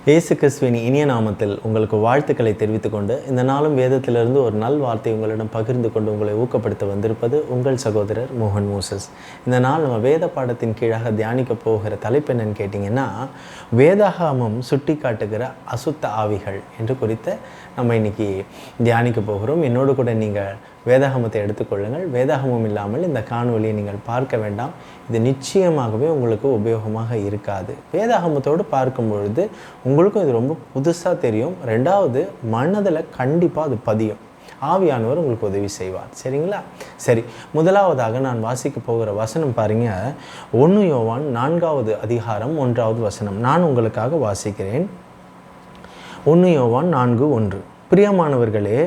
இயேசு கிறிஸ்துவின் இனிய நாமத்தில் உங்களுக்கு வாழ்த்துக்களை தெரிவித்துக்கொண்டு இந்த நாளும் வேதத்திலிருந்து ஒரு நல் வார்த்தை உங்களிடம் பகிர்ந்து கொண்டு உங்களை ஊக்கப்படுத்த வந்திருப்பது உங்கள் சகோதரர் மோகன் மோசஸ். இந்த நாள் நம்ம வேத பாடத்தின் கீழாக தியானிக்க போகிற தலைப்பு என்னன்னு கேட்டிங்கன்னா, வேதாகமம் சுட்டி காட்டுகிற அசுத்த ஆவிகள் என்று குறித்து நம்ம இன்னைக்கு தியானிக்க போகிறோம். என்னோடு கூட நீங்கள் வேதாகமத்தை எடுத்துக்கொள்ளுங்கள். வேதாகமம் இல்லாமல் இந்த காணொலியை நீங்கள் பார்க்க வேண்டாம். இது நிச்சயமாகவே உங்களுக்கு உபயோகமாக இருக்காது. வேதாகமத்தோடு பார்க்கும் பொழுது உங்களுக்கும் இது ரொம்ப புதுசாக தெரியும். ரெண்டாவது, மனதில் கண்டிப்பாக அது பதியும். ஆவியானவர் உங்களுக்கு உதவி செய்வார். சரிங்களா? சரி, முதலாவதாக நான் வாசிக்க போகிற வசனம் பாருங்க. 1 யோவான் 4வது அதிகாரம் 1வது வசனம் நான் உங்களுக்காக வாசிக்கிறேன். 1 யோவான் 4:1. பிரியமானவர்களே,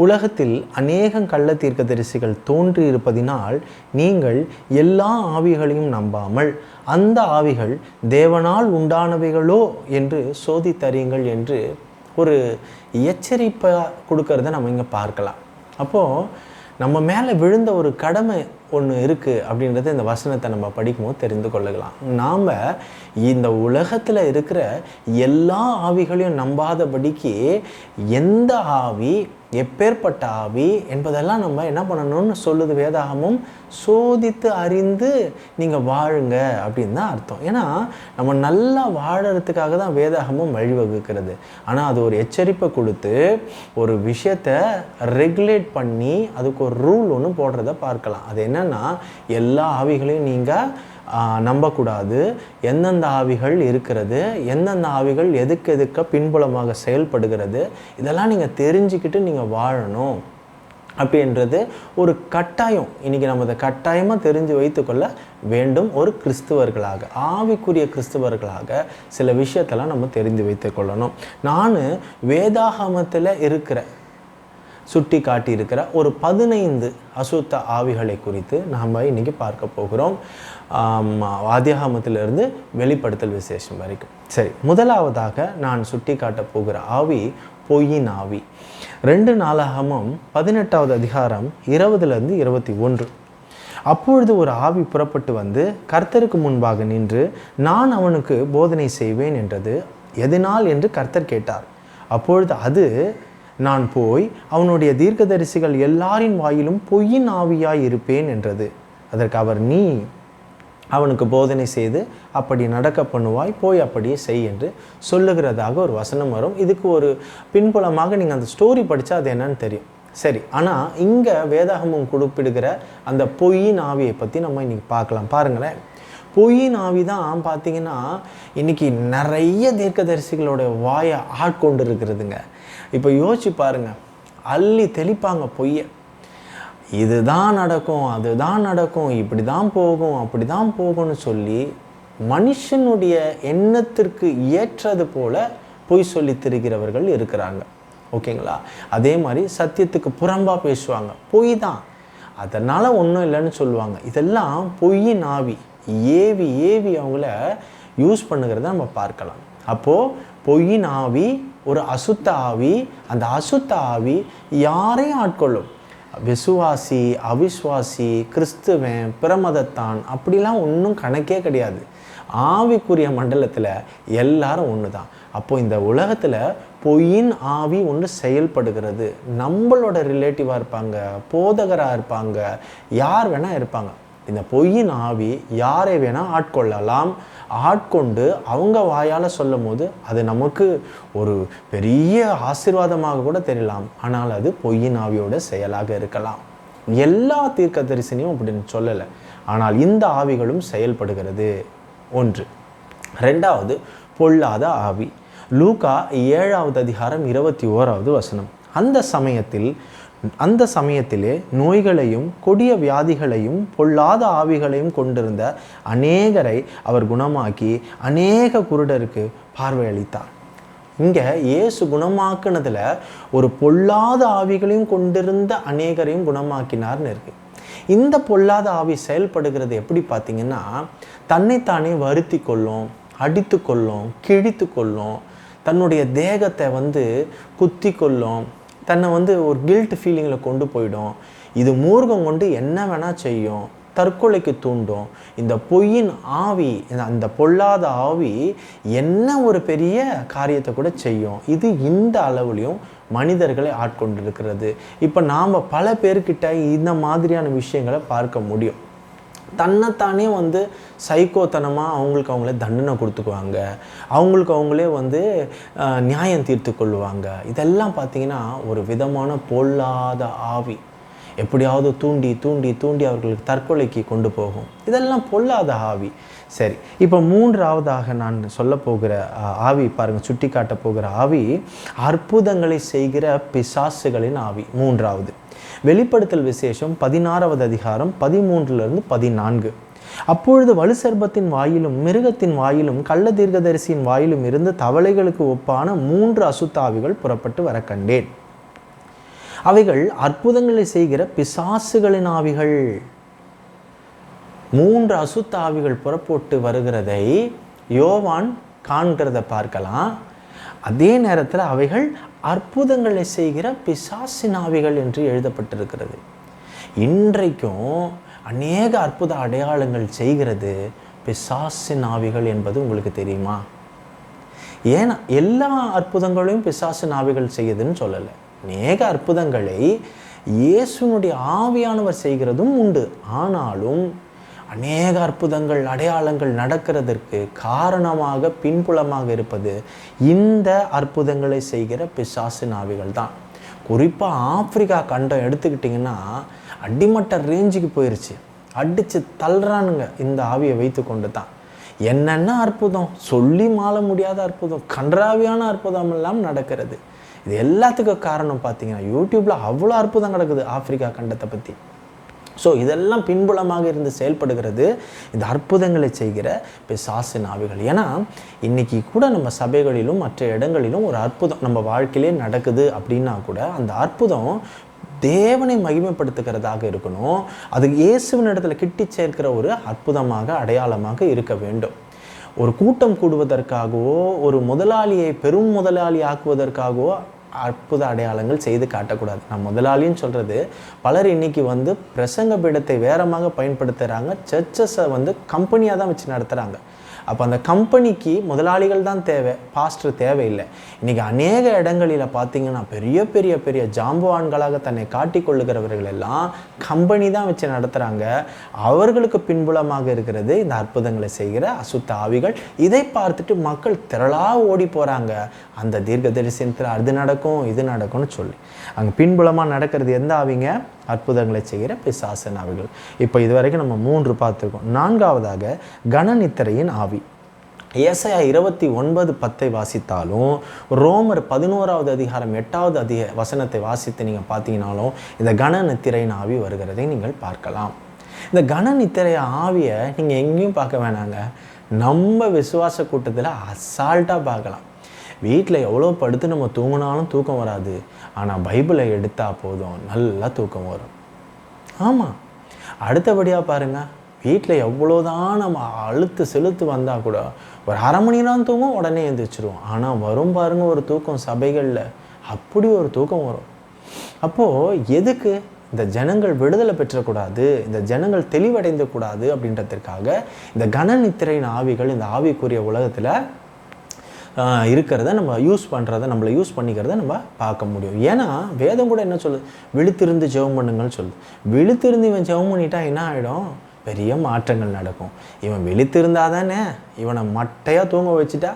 உலகத்தில் அநேகம் கள்ள தீர்க்கதரிசிகள் தோன்றியிருப்பதினால் நீங்கள் எல்லா ஆவிகளையும் நம்பாமல் அந்த ஆவிகள் தேவனால் உண்டானவைகளோ என்று சோதித்தறியுங்கள் என்று ஒரு எச்சரிப்பை கொடுக்கறத நம்ம இங்கே பார்க்கலாம். அப்போது நம்ம மேலே விழுந்த ஒரு கடமை ஒன்று இருக்குது அப்படின்றத இந்த வசனத்தை நம்ம படிக்கும்போது தெரிந்து கொள்ளலாம். நாம் இந்த உலகத்தில் இருக்கிற எல்லா ஆவிகளையும் நம்பாதபடிக்கு எந்த ஆவி, எப்பேற்பட்ட ஆவி என்பதெல்லாம் நம்ம என்ன பண்ணணும்னு சொல்லுது வேதாகமும். சோதித்து அறிந்து நீங்கள் வாழுங்க அப்படின்னு தான் அர்த்தம். ஏன்னா நம்ம நல்லா வாழறதுக்காக தான் வேதாகமும் வழிவகுக்கிறது. ஆனால் அது ஒரு எச்சரிப்பை கொடுத்து ஒரு விஷயத்தை ரெகுலேட் பண்ணி அதுக்கு ஒரு ரூல் ஒன்று போடுறத பார்க்கலாம். அது என்னன்னா, எல்லா ஆவிகளையும் நீங்கள் நம்பக்கூடாது. எந்தெந்த ஆவிகள் இருக்கிறது, எந்தெந்த ஆவிகள் எதுக்க பின்புலமாக செயல்படுகிறது, இதெல்லாம் நீங்கள் தெரிஞ்சுக்கிட்டு நீங்கள் வாழணும் அப்படின்றது ஒரு கட்டாயம். இன்றைக்கி நம்ம அதை கட்டாயமாக தெரிஞ்சு வைத்துக்கொள்ள வேண்டும். ஒரு கிறிஸ்துவர்களாக, ஆவிக்குரிய கிறிஸ்துவர்களாக சில விஷயத்தெல்லாம் நம்ம தெரிந்து வைத்து கொள்ளணும். நான் வேதாகமத்தில் இருக்கிற சுட்டி காட்டியிருக்கிற ஒரு 15 அசுத்த ஆவிகளை குறித்து நாம் இன்றைக்கி பார்க்க போகிறோம். ஆதியாகமத்திலிருந்து வெளிப்படுத்தல் விசேஷம் வரைக்கும். சரி, முதலாவதாக நான் சுட்டி காட்ட போகிற ஆவி பொய்யின் ஆவி. 2 நாளாகமம் 18வது அதிகாரம் 20லேருந்து 21. அப்பொழுது ஒரு ஆவி புறப்பட்டு வந்து கர்த்தருக்கு முன்பாக நின்று, நான் அவனுக்கு போதனை செய்வேன் என்றது. எதனால் என்று கர்த்தர் கேட்டார். அப்பொழுது அது, நான் போய் அவனுடைய தீர்க்கதரிசிகள் எல்லாரின் வாயிலும் பொய்யின் ஆவியாய் இருப்பேன் என்றது. அதற்கு அவர், நீ அவனுக்கு போதனை செய்து அப்படி நடக்க பண்ணுவாய், போய் அப்படியே செய் என்று சொல்லுகிறதாக ஒரு வசனம் வரும். இதுக்கு ஒரு பின்புலமாக நீங்கள் அந்த ஸ்டோரி படித்தா அது என்னன்னு தெரியும். சரி, ஆனால் இங்கே வேதாகமம் குறிப்பிடுகிற அந்த பொய்யின் ஆவியை பற்றி நம்ம இன்றைக்கி பார்க்கலாம். பாருங்களேன், பொய்யின் ஆவி தான் பார்த்தீங்கன்னா இன்றைக்கி நிறைய தீர்க்கதரிசிகளோட வாயை ஆட்கொண்டு இருக்கிறதுங்க. இப்போ யோசிச்சு பாருங்கள், அள்ளி தெளிப்பாங்க பொய்யை. இதுதான் நடக்கும், அதுதான் நடக்கும், இப்படி தான் போகும், அப்படி தான் போகும்னு சொல்லி மனுஷனுடைய எண்ணத்திற்கு ஏற்றது போல பொய் சொல்லி திரிகிறவர்கள் இருக்கிறாங்க. ஓகேங்களா? அதே மாதிரி சத்தியத்துக்கு புறம்பாக பேசுவாங்க. பொய் தான், அதனால் ஒன்றும் இல்லைன்னு சொல்லுவாங்க. இதெல்லாம் பொய்யின் ஆவி ஏவி ஏவி அவங்கள யூஸ் பண்ணுகிறத நம்ம பார்க்கலாம். அப்போது பொய்யின் ஆவி ஒரு அசுத்த ஆவி. அந்த அசுத்த ஆவி யாரையும் ஆட்கொள்ளும். விசுவாசி, அவிஸ்வாசி, கிறிஸ்துவன், பிரமதத்தான் அப்படிலாம் ஒன்றும் கணக்கே கிடையாது. ஆவிக்குரிய மண்டலத்தில் எல்லாரும் ஒன்று தான். அப்போது இந்த உலகத்தில் பொய்யின் ஆவி ஒன்று செயல்படுகிறது. நம்மளோட ரிலேட்டிவாக இருப்பாங்க, போதகராக இருப்பாங்க, யார் வேணால் இருப்பாங்க. இந்த பொய்யின் ஆவி யாரை வேணால் ஆட்கொள்ளலாம். ஆட்கொண்டு அவங்க வாயால் சொல்லும் போது அது நமக்கு ஒரு பெரிய ஆசீர்வாதமாக கூட தெரியலாம். ஆனால் அது பொய்யின் ஆவியோட செயலாக இருக்கலாம். எல்லா தீர்க்கதரிசனையும் அப்படின்னு சொல்லலை, ஆனால் இந்த ஆவிகளும் செயல்படுகிறது. 1. 2வது, பொல்லாத ஆவி. லூக்கா 7வது அதிகாரம் 21வது வசனம். அந்த சமயத்திலே நோய்களையும் கொடிய வியாதிகளையும் பொல்லாத ஆவிகளையும் கொண்டிருந்த அநேகரை அவர் குணமாக்கி அநேக குருடருக்கு பார்வையளித்தார். இங்கே இயேசு குணமாக்குனதில் ஒரு பொல்லாத ஆவிகளையும் கொண்டிருந்த அநேகரையும் குணமாக்கினார்னு இருக்கு. இந்த பொல்லாத ஆவி செயல்படுகிறது எப்படி பார்த்தீங்கன்னா, தன்னைத்தானே வருத்தி கொள்ளும், அடித்து கொள்ளும், கிழித்து கொள்ளும், தன்னுடைய தேகத்தை குத்தி கொள்ளும், தன்னை ஒரு கில்ட் ஃபீலிங்கில் கொண்டு போயிடும். இது மூர்க்கம் கொண்டு என்ன வேணால் செய்யும். தற்கொலைக்கு தூண்டும். இந்த பொய்யின் ஆவி, அந்த பொல்லாத ஆவி என்ன ஒரு பெரிய காரியத்தை கூட செய்யும். இது இந்த அளவுலையும் மனிதர்களை ஆட்கொண்டிருக்கிறது. இப்போ நாம் பல பேர்கிட்ட இந்த மாதிரியான விஷயங்களை பார்க்க முடியும். தன்னைத்தானே சைக்கோத்தனமாக அவங்களே தண்டனை கொடுத்துக்குவாங்க, அவங்களே நியாயம் தீர்த்து கொள்ளுவாங்க. இதெல்லாம் பார்த்திங்கன்னா ஒரு விதமான பொல்லாத ஆவி. எப்படியாவது தூண்டி தூண்டி தூண்டி அவர்களுக்கு தற்கொலைக்கு கொண்டு போகும். இதெல்லாம் பொல்லாத ஆவி. சரி, இப்போ மூன்றாவதாக நான் சொல்ல போகிற ஆவி பாருங்கள், சுட்டி காட்ட போகிற ஆவி அற்புதங்களை செய்கிற பிசாசுகளின் ஆவி. மூன்றாவது வெளிப்படுத்தல் விசேஷம் 16வது அதிகாரம் 13-14. அப்பொழுது வலுசர்பத்தின் வாயிலும் மிருகத்தின் வாயிலும் கள்ள தீர்க்கதரிசியின் வாயிலும் இருந்து தவளைகளுக்கு ஒப்பான 3 அசுத்தாவிகள் புறப்பட்டு வர கண்டேன். அவைகள் அற்புதங்களை செய்கிற பிசாசுகளின் ஆவிகள். 3 அசுத்தாவிகள் புறப்பட்டு வருகிறதை யோவான் காண்கிறத பார்க்கலாம். அதே நேரத்தில் அவைகள் அற்புதங்களை செய்கிற பிசாசின் ஆவிகள் என்று எழுதப்பட்டிருக்கிறது. இன்றைக்கும் அநேக அற்புத அடையாளங்கள் செய்கிறது பிசாசின் ஆவிகள் என்பது உங்களுக்கு தெரியுமா? ஏன்னா எல்லா அற்புதங்களையும் பிசாசின் ஆவிகள் செய்யுதுன்னு சொல்லலை. அநேக அற்புதங்களை இயேசுனுடைய ஆவியானவர் செய்கிறதும் உண்டு. ஆனாலும் அநேக அற்புதங்கள் அடையாளங்கள் நடக்கிறதற்கு காரணமாக பின்புலமாக இருப்பது இந்த அற்புதங்களை செய்கிற பிசாசின் ஆவிகள் தான். குறிப்பாக ஆப்பிரிக்கா கண்டம் எடுத்துக்கிட்டிங்கன்னா அடிமட்ட ரேஞ்சுக்கு போயிடுச்சு. அடித்து தள்ளுறானுங்க இந்த ஆவியை வைத்து கொண்டு தான். என்னென்ன அற்புதம், சொல்லி மாள முடியாத அற்புதம், கன்றாவியான அற்புதம் எல்லாம் நடக்கிறது. இது எல்லாத்துக்கும் காரணம் பார்த்தீங்கன்னா யூடியூப்பில் அவ்வளோ அற்புதம் நடக்குது ஆப்பிரிக்கா கண்டத்தை பற்றி. ஸோ இதெல்லாம் பின்புலமாக இருந்து செயல்படுகிறது இந்த அற்புதங்களை செய்கிற பிசாசின் ஆவிகள். ஏன்னா இன்றைக்கி கூட நம்ம சபைகளிலும் மற்ற இடங்களிலும் ஒரு அற்புதம் நம்ம வாழ்க்கையிலே நடக்குது அப்படின்னா கூட அந்த அற்புதம் தேவனை மகிமைப்படுத்துகிறதாக இருக்கணும். அது இயேசுவின் இடத்துல கிட்டி சேர்க்கிற ஒரு அற்புதமாக அடையாளமாக இருக்க வேண்டும். ஒரு கூட்டம் கூடுவதற்காகவோ ஒரு முதலாளியை பெரும் முதலாளி ஆக்குவதற்காகவோ அற்புத அடையாளங்கள் செய்து காட்டக்கூடாது. நான் முதலாளின்னு சொல்கிறது, பலர் இன்றைக்கி பிரசங்க பீடத்தை வேறமாக பயன்படுத்துகிறாங்க. சர்ச்சஸை கம்பெனியாக தான் வச்சு நடத்துகிறாங்க. அப்போ அந்த கம்பெனிக்கு முதலாளிகள் தான் தேவை, பாஸ்டர் தேவையில்லை. இன்றைக்கி அநேக இடங்களில் பார்த்திங்கன்னா பெரிய பெரிய பெரிய ஜாம்பவான்களாக தன்னை காட்டிக்கொள்ளுகிறவர்கள் எல்லாம் கம்பெனி தான் வச்சு நடத்துகிறாங்க. அவர்களுக்கு பின்புலமாக இருக்கிறது இந்த அற்புதங்களை செய்கிற அசுத்த ஆவிகள். இதை பார்த்துட்டு மக்கள் திரளாக ஓடி போகிறாங்க. அந்த தீர்க்க தரிசனத்தில் அது நடக்கும் இது நடக்கும்னு சொல்லி அங்கே பின்புலமாக நடக்கிறது எந்த ஆவிங்க? அற்புதங்களை செய்கிற பிசாசின் ஆவிகள். இப்போ இதுவரைக்கும் நம்ம 3 பார்த்துருக்கோம். 4வதாக கனநித்திரையின் ஆவி. ஏசாயா 29:10 வாசித்தாலும் ரோமர் 11வது அதிகாரம் 8வது வசனத்தை வாசித்து நீங்கள் பார்த்தீங்கன்னாலும் இந்த கனநித்திரையின் ஆவி வருகிறதை நீங்கள் பார்க்கலாம். இந்த கனநித்திரை ஆவியை நீங்கள் எங்கேயும் பார்க்க வேணாங்க, நம்ம விசுவாச கூட்டத்தில் அசால்ட்டாக பார்க்கலாம். வீட்டில் எவ்வளோ படுத்து நம்ம தூங்கினாலும் தூக்கம் வராது. ஆனால் பைபிளை எடுத்தால் போதும், நல்லா தூக்கம் வரும். ஆமாம், அடுத்தபடியாக பாருங்கள், வீட்டில் எவ்வளோதான் நம்ம அழுத்து செலுத்து வந்தால் கூட ஒரு அரை மணி நேரம் தூங்கும், உடனே எழுந்திரிச்சிருவோம். ஆனால் வரும் பாருங்கள் ஒரு தூக்கம் சபைகளில், அப்படி ஒரு தூக்கம் வரும். அப்போது எதுக்கு? இந்த ஜனங்கள் விடுதலை பெற்றக்கூடாது, இந்த ஜனங்கள் தெளிவடைந்து கூடாது அப்படின்றதுக்காக இந்த கனநித்திரையின் ஆவிகள் இந்த ஆவிக்குரிய உலகத்தில் இருக்கிறத நம்ம நம்மளை யூஸ் பண்ணிக்கிறத நம்ம பார்க்க முடியும். ஏன்னா வேதம் கூட என்ன சொல்லுது? விழித்திருந்து ஜெபம் பண்ணுங்கள்னு சொல்லுது. விழித்திருந்து இவன் ஜெபம் பண்ணிட்டா என்ன ஆகிடும்? பெரிய மாற்றங்கள் நடக்கும். இவன் விழித்திருந்தால் தானே, இவனை மட்டையாக தூங்க வச்சுட்டா.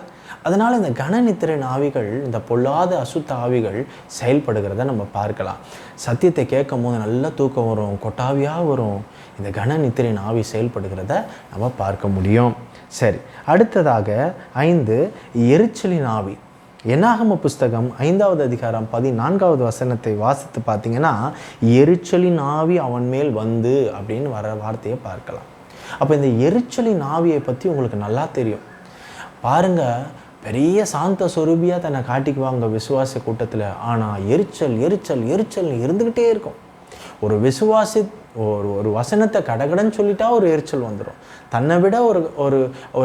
அதனால் இந்த கனநித்திரையின் ஆவிகள், இந்த பொல்லாத அசுத்த ஆவிகள் செயல்படுகிறத நம்ம பார்க்கலாம். சத்தியத்தை கேட்கும் போது நல்லா தூக்கம் வரும், கொட்டாவியாக வரும். இந்த கனநித்திரையின் ஆவி செயல்படுகிறத நம்ம பார்க்க முடியும். சரி, அடுத்ததாக 5 எரிச்சலின் ஆவி. என்னாகம புஸ்தகம் 5வது அதிகாரம் 14வது வசனத்தை வாசித்து பார்த்தீங்கன்னா எரிச்சலின் ஆவி அவன் மேல் வந்து அப்படின்னு வர வார்த்தையை பார்க்கலாம். அப்போ இந்த எரிச்சலின் ஆவியை பற்றி உங்களுக்கு நல்லா தெரியும். பாருங்கள், பெரிய சாந்த சொரூபியாக தன்னை காட்டிக்குவாங்க விசுவாச கூட்டத்தில். ஆனால் எரிச்சல் எரிச்சல் எரிச்சல் இருந்துக்கிட்டே இருக்கும். ஒரு விசுவாசி ஒரு வசனத்தை கடகடன்னு சொல்லிட்டா ஒரு எரிச்சல் வந்துடும். தன்னை விட ஒரு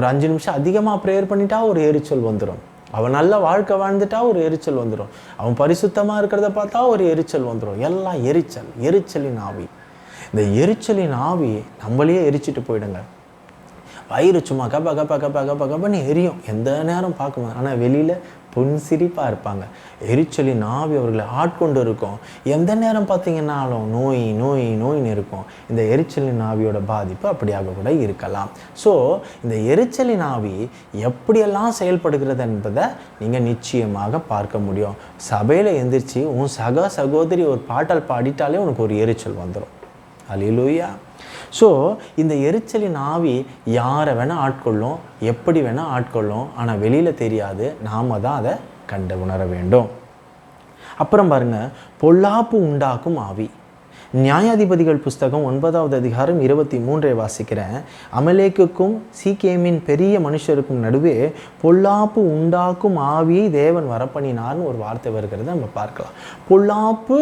5 நிமிஷம் அதிகமாக ப்ரேயர் பண்ணிட்டா ஒரு எரிச்சல் வந்துடும். அவன் நல்ல வாழ்க்கை வாழ்ந்துட்டா ஒரு எரிச்சல் வந்துடும். அவன் பரிசுத்தமாக இருக்கிறத பார்த்தா ஒரு எரிச்சல் வந்துடும். எல்லாம் எரிச்சலின் ஆவி. இந்த எரிச்சலின் ஆவி நம்மளையே எரிச்சிட்டு போயிடுங்க. வயிறு சும்மா கப்ப கப்ப கப்ப கப்ப கப்பன்னு எரியும், எந்த நேரம் பார்க்கணும். ஆனால் வெளியில் புன்சிரிப்பாக இருப்பாங்க. எரிச்சலின் ஆவி அவர்களை ஆட்கொண்டு இருக்கும். எந்த நேரம் பார்த்தீங்கன்னாலும் நோய் நோய் நோயின்னு இருக்கும். இந்த எரிச்சலின் ஆவியோட பாதிப்பு அப்படியாக கூட இருக்கலாம். ஸோ இந்த எரிச்சலின் ஆவி எப்படியெல்லாம் செயல்படுகிறது என்பதை நீங்கள் நிச்சயமாக பார்க்க முடியும். சபையில் எந்திரிச்சு உன் சகோதரி ஒரு பாட்டல் பாடிட்டாலே உனக்கு ஒரு எரிச்சல் வந்துடும். அல்லேலூயா. ஸோ இந்த எரிச்சலின் ஆவி யாரை வேணால் ஆட்கொள்ளும், எப்படி வேணால் ஆட்கொள்ளும். ஆனால் வெளியில் தெரியாது, நாம் தான் அதை கண்டு உணர வேண்டும். அப்புறம் பாருங்கள், பொல்லாப்பு உண்டாக்கும் ஆவி. நியாயாதிபதிகள் புஸ்தகம் 9வது அதிகாரம் 23 வாசிக்கிறேன். அமலேக்குக்கும் சீகேமின் பெரிய மனுஷருக்கும் நடுவே பொல்லாப்பு உண்டாக்கும் ஆவியை தேவன் வரப்பண்ணினார்னு ஒரு வார்த்தை வருகிறது, நம்ம பார்க்கலாம். பொல்லாப்பு